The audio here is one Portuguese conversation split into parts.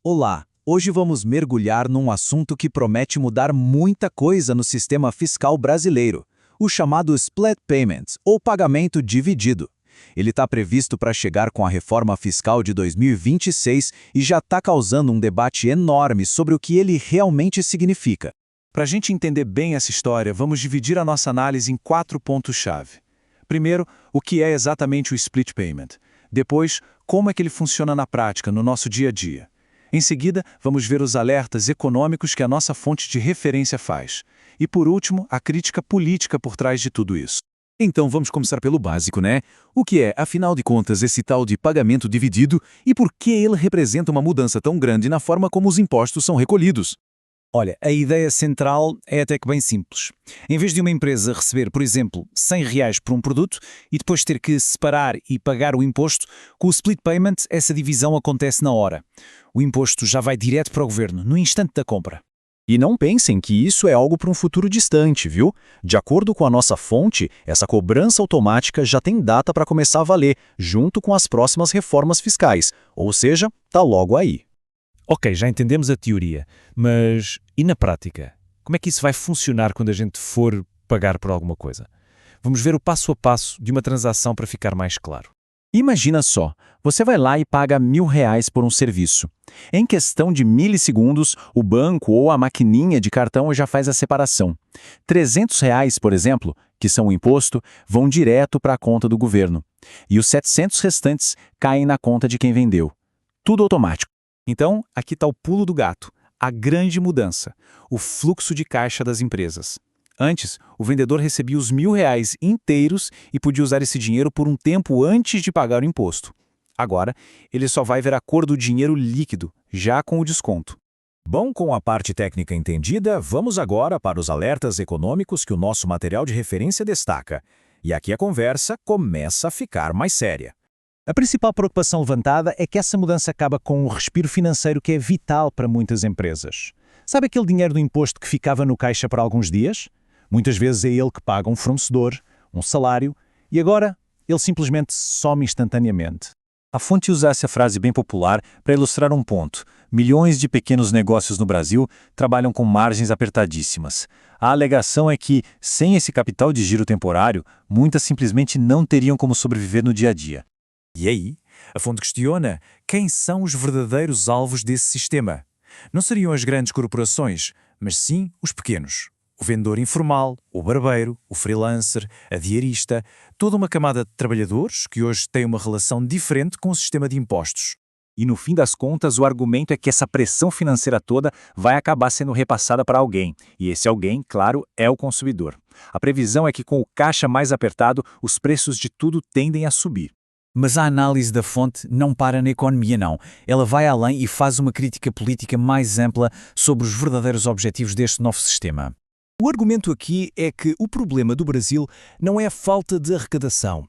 Olá! Hoje vamos mergulhar num assunto que promete mudar muita coisa no sistema fiscal brasileiro, o chamado Split Payment, ou pagamento dividido. Ele está previsto para chegar com a reforma fiscal de 2026 e já está causando um debate enorme sobre o que ele realmente significa. Para a gente entender bem essa história, vamos dividir a nossa análise em 4 pontos-chave. Primeiro, o que é exatamente o Split Payment. Depois, como é que ele funciona na prática, no nosso dia a dia. Em seguida, vamos ver os alertas econômicos que a nossa fonte de referência faz. E, por último, a crítica política por trás de tudo isso. Então vamos começar pelo básico, né? O que é, afinal de contas, esse tal de pagamento dividido e por que ele representa uma mudança tão grande na forma como os impostos são recolhidos? Olha, a ideia central é até que bem simples. Em vez de uma empresa receber, por exemplo, R$ 100 por um produto e depois ter que separar e pagar o imposto, com o split payment essa divisão acontece na hora. O imposto já vai direto para o governo, no instante da compra. E não pensem que isso é algo para um futuro distante, viu? De acordo com a nossa fonte, essa cobrança automática já tem data para começar a valer, junto com as próximas reformas fiscais, ou seja, tá logo aí. Ok, já entendemos a teoria, mas e na prática? Como é que isso vai funcionar quando a gente for pagar por alguma coisa? Vamos ver o passo a passo de uma transação para ficar mais claro. Imagina só, você vai lá e paga R$ 1.000 por um serviço. Em questão de milissegundos, o banco ou a maquininha de cartão já faz a separação. R$ 300, por exemplo, que são o imposto, vão direto para a conta do governo. E os 700 restantes caem na conta de quem vendeu. Tudo automático. Então, aqui está o pulo do gato, a grande mudança, o fluxo de caixa das empresas. Antes, o vendedor recebia os R$ 1.000 inteiros e podia usar esse dinheiro por um tempo antes de pagar o imposto. Agora, ele só vai ver a cor do dinheiro líquido, já com o desconto. Bom, com a parte técnica entendida, vamos agora para os alertas econômicos que o nosso material de referência destaca. E aqui a conversa começa a ficar mais séria. A principal preocupação levantada é que essa mudança acaba com um respiro financeiro que é vital para muitas empresas. Sabe aquele dinheiro do imposto que ficava no caixa por alguns dias? Muitas vezes é ele que paga um fornecedor, um salário, e agora ele simplesmente some instantaneamente. A fonte usa essa frase bem popular para ilustrar um ponto. Milhões de pequenos negócios no Brasil trabalham com margens apertadíssimas. A alegação é que, sem esse capital de giro temporário, muitas simplesmente não teriam como sobreviver no dia a dia. E aí, a fonte questiona quem são os verdadeiros alvos desse sistema. Não seriam as grandes corporações, mas sim os pequenos. O vendedor informal, o barbeiro, o freelancer, a diarista, toda uma camada de trabalhadores que hoje têm uma relação diferente com o sistema de impostos. E no fim das contas, o argumento é que essa pressão financeira toda vai acabar sendo repassada para alguém. E esse alguém, claro, é o consumidor. A previsão é que com o caixa mais apertado, os preços de tudo tendem a subir. Mas a análise da fonte não para na economia, não. Ela vai além e faz uma crítica política mais ampla sobre os verdadeiros objetivos deste novo sistema. O argumento aqui é que o problema do Brasil não é a falta de arrecadação.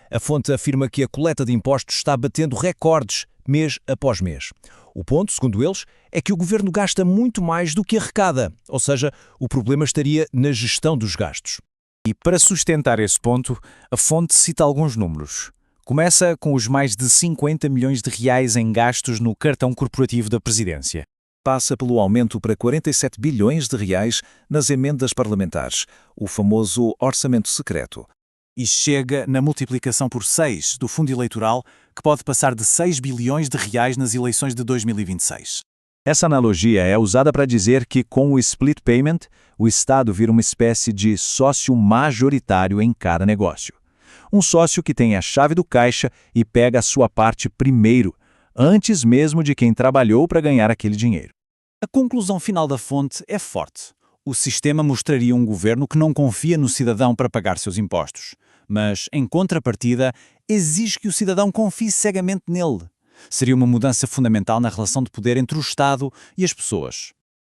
A fonte afirma que a coleta de impostos está batendo recordes mês após mês. O ponto, segundo eles, é que o governo gasta muito mais do que arrecada, ou seja, o problema estaria na gestão dos gastos. E para sustentar esse ponto, a fonte cita alguns números. Começa com os mais de 50 milhões de reais em gastos no cartão corporativo da presidência. Passa pelo aumento para 47 bilhões de reais nas emendas parlamentares, o famoso orçamento secreto. E chega na multiplicação por 6 do fundo eleitoral, que pode passar de 6 bilhões de reais nas eleições de 2026. Essa analogia é usada para dizer que, com o split payment, o Estado vira uma espécie de sócio majoritário em cada negócio. Um sócio que tem a chave do caixa e pega a sua parte primeiro, antes mesmo de quem trabalhou para ganhar aquele dinheiro. A conclusão final da fonte é forte. O sistema mostraria um governo que não confia no cidadão para pagar seus impostos, mas, em contrapartida, exige que o cidadão confie cegamente nele. Seria uma mudança fundamental na relação de poder entre o Estado e as pessoas.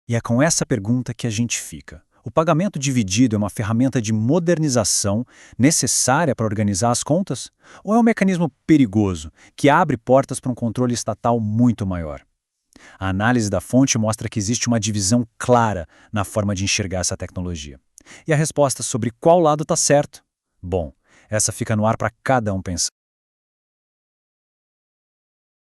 E é com essa pergunta que a gente fica. O pagamento dividido é uma ferramenta de modernização necessária para organizar as contas? Ou é um mecanismo perigoso que abre portas para um controle estatal muito maior? A análise da fonte mostra que existe uma divisão clara na forma de enxergar essa tecnologia. E a resposta sobre qual lado está certo? Bom, essa fica no ar para cada um pensar.